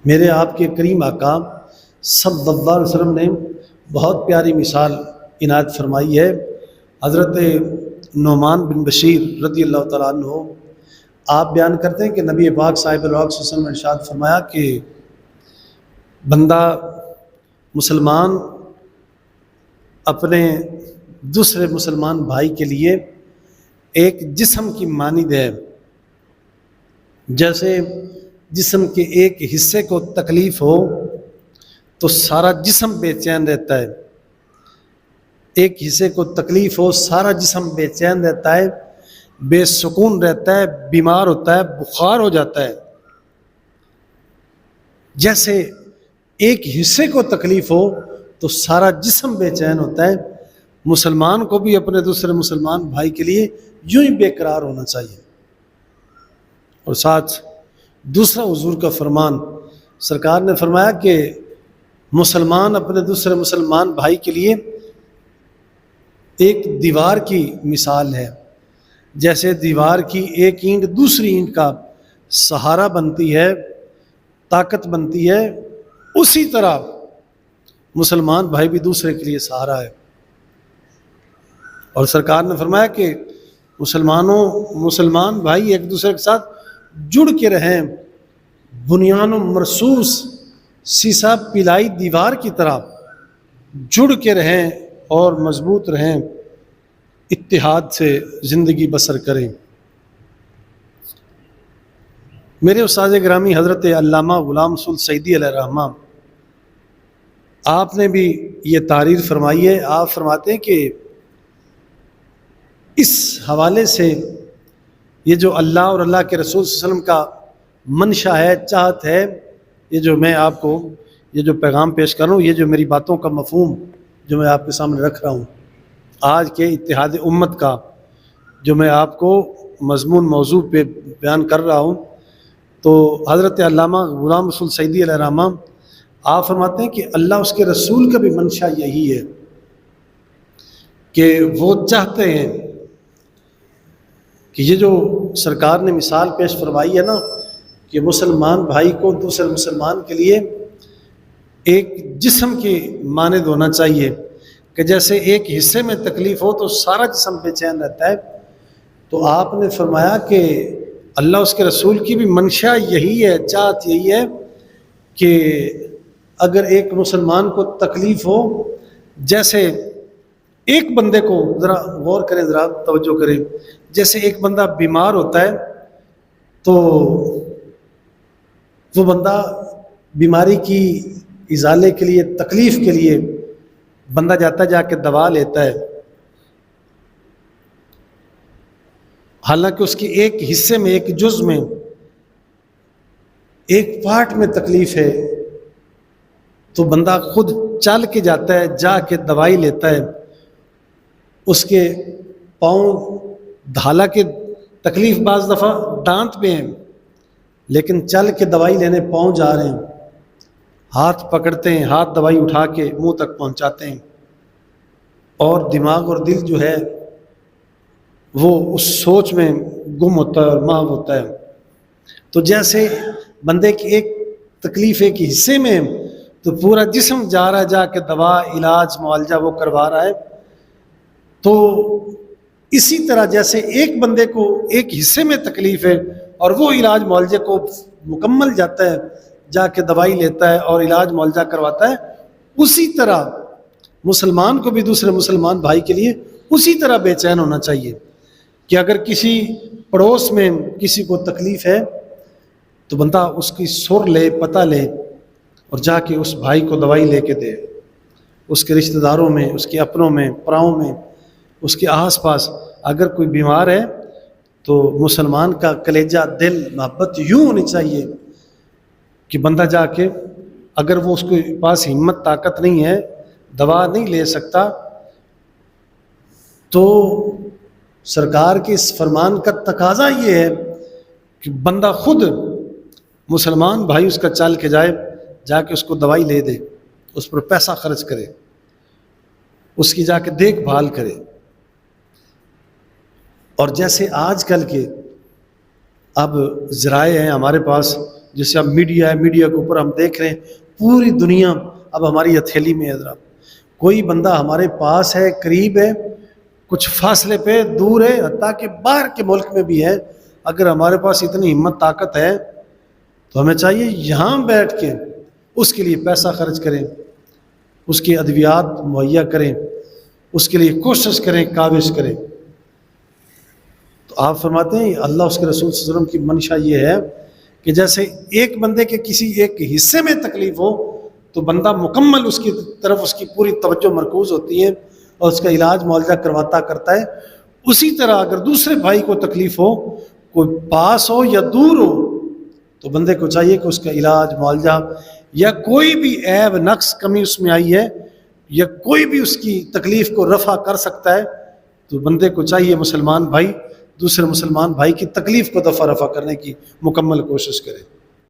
میرے آپ کے کریم آقا صلی اللہ علیہ وسلم نے بہت پیاری مثال عنایت فرمائی ہے۔ حضرت نعمان بن بشیر رضی اللہ تعالیٰ عنہ آپ بیان کرتے ہیں کہ نبی پاک صاحب الوقت صلی اللہ علیہ وسلم نے ارشاد فرمایا کہ بندہ مسلمان اپنے دوسرے مسلمان بھائی کے لیے ایک جسم کی مانند ہے، جیسے جسم کے ایک حصے کو تکلیف ہو تو سارا جسم بے چین رہتا ہے، ایک حصے کو تکلیف ہو سارا جسم بے چین رہتا ہے، بے سکون رہتا ہے، بیمار ہوتا ہے، بخار ہو جاتا ہے۔ جیسے ایک حصے کو تکلیف ہو تو سارا جسم بے چین ہوتا ہے، مسلمان کو بھی اپنے دوسرے مسلمان بھائی کے لیے یوں ہی بے قرار ہونا چاہیے۔ اور ساتھ دوسرا حضور کا فرمان، سرکار نے فرمایا کہ مسلمان اپنے دوسرے مسلمان بھائی کے لیے ایک دیوار کی مثال ہے، جیسے دیوار کی ایک اینٹ دوسری اینٹ کا سہارا بنتی ہے، طاقت بنتی ہے، اسی طرح مسلمان بھائی بھی دوسرے کے لیے سہارا ہے۔ اور سرکار نے فرمایا کہ مسلمان بھائی ایک دوسرے کے ساتھ جڑ کے رہیں، بنیان و مرصوص سیسا پلائی دیوار کی طرح جڑ کے رہیں اور مضبوط رہیں، اتحاد سے زندگی بسر کریں۔ میرے استاد گرامی حضرت علامہ غلام رسول سعیدی علیہ الرحمہ آپ نے بھی یہ تعریر فرمائی ہے۔ آپ فرماتے ہیں کہ اس حوالے سے یہ جو اللہ اور اللہ کے رسول صلی اللہ علیہ وسلم کا منشا ہے، چاہت ہے، یہ جو میں آپ کو یہ جو پیغام پیش کر رہا ہوں، یہ جو میری باتوں کا مفہوم جو میں آپ کے سامنے رکھ رہا ہوں، آج کے اتحاد امت کا جو میں آپ کو مضمون موضوع پہ بیان کر رہا ہوں، تو حضرت علامہ غلام رسول سعیدی علیہ الرحمہ آپ فرماتے ہیں کہ اللہ اس کے رسول کا بھی منشا یہی ہے کہ وہ چاہتے ہیں کہ یہ جو سرکار نے مثال پیش فرمائی ہے نا کہ مسلمان بھائی کو دوسرے مسلمان کے لیے ایک جسم کی مانند ہونا چاہیے، کہ جیسے ایک حصے میں تکلیف ہو تو سارا جسم بے چین رہتا ہے۔ تو آپ نے فرمایا کہ اللہ اس کے رسول کی بھی منشا یہی ہے، چاہت یہی ہے کہ اگر ایک مسلمان کو تکلیف ہو، جیسے ایک بندے کو ذرا غور کریں، ذرا توجہ کریں، جیسے ایک بندہ بیمار ہوتا ہے تو وہ بندہ بیماری کی ازالے کے لیے، تکلیف کے لیے بندہ جاتا ہے، جا کے دوا لیتا ہے، حالانکہ اس کی ایک حصے میں، ایک جز میں، ایک پارٹ میں تکلیف ہے، تو بندہ خود چل کے جاتا ہے، جا کے دوائی لیتا ہے۔ اس کے پاؤں دھالا کے تکلیف بعض دفعہ دانت پہ ہیں، لیکن چل کے دوائی لینے پاؤں جا رہے ہیں، ہاتھ پکڑتے ہیں، ہاتھ دوائی اٹھا کے منہ تک پہنچاتے ہیں، اور دماغ اور دل جو ہے وہ اس سوچ میں گم ہوتا ہے اور محو ہوتا ہے۔ تو جیسے بندے کی ایک تکلیف ایک حصے میں تو پورا جسم جا رہا ہے، جا کے دوا، علاج، معالجہ وہ کروا رہا ہے، تو اسی طرح جیسے ایک بندے کو ایک حصے میں تکلیف ہے اور وہ علاج معالجے کو مکمل جاتا ہے، جا کے دوائی لیتا ہے اور علاج معالجہ کرواتا ہے، اسی طرح مسلمان کو بھی دوسرے مسلمان بھائی کے لیے اسی طرح بے چین ہونا چاہیے کہ اگر کسی پڑوس میں کسی کو تکلیف ہے تو بندہ اس کی سر لے، پتہ لے، اور جا کے اس بھائی کو دوائی لے کے دے۔ اس کے رشتہ داروں میں، اس کے اپنوں میں، پراؤں میں، اس کے آس پاس اگر کوئی بیمار ہے تو مسلمان کا کلیجہ، دل، محبت یوں ہونی چاہیے کہ بندہ جا کے، اگر وہ اس کے پاس ہمت، طاقت نہیں ہے، دوا نہیں لے سکتا، تو سرکار کے اس فرمان کا تقاضا یہ ہے کہ بندہ خود مسلمان بھائی اس کا چل کے جائے، جا کے اس کو دوائی لے دے، اس پر پیسہ خرچ کرے، اس کی جا کے دیکھ بھال کرے۔ اور جیسے آج کل کے اب ذرائع ہیں ہمارے پاس، جیسے اب میڈیا ہے، میڈیا کے اوپر ہم دیکھ رہے ہیں پوری دنیا اب ہماری ہتھیلی میں ہے. ذرا کوئی بندہ ہمارے پاس ہے، قریب ہے، کچھ فاصلے پہ دور ہے، حتیٰ کہ باہر کے ملک میں بھی ہے، اگر ہمارے پاس اتنی ہمت طاقت ہے تو ہمیں چاہیے یہاں بیٹھ کے اس کے لیے پیسہ خرچ کریں، اس کی ادویات مہیا کریں، اس کے لیے کوشش کریں، کاوش کریں. تو آپ فرماتے ہیں اللہ اس کے رسول صلی اللہ علیہ وسلم کی منشا یہ ہے کہ جیسے ایک بندے کے کسی ایک حصے میں تکلیف ہو تو بندہ مکمل اس کی طرف اس کی پوری توجہ مرکوز ہوتی ہے اور اس کا علاج معالجہ کرواتا کرتا ہے. اسی طرح اگر دوسرے بھائی کو تکلیف ہو، کوئی پاس ہو یا دور ہو، تو بندے کو چاہیے کہ اس کا علاج معالجہ یا کوئی بھی عیب نقص کمی اس میں آئی ہے یا کوئی بھی اس کی تکلیف کو رفع کر سکتا ہے تو بندے کو چاہیے مسلمان بھائی دوسرے مسلمان بھائی کی تکلیف کو رفع کرنے کی مکمل کوشش کرے.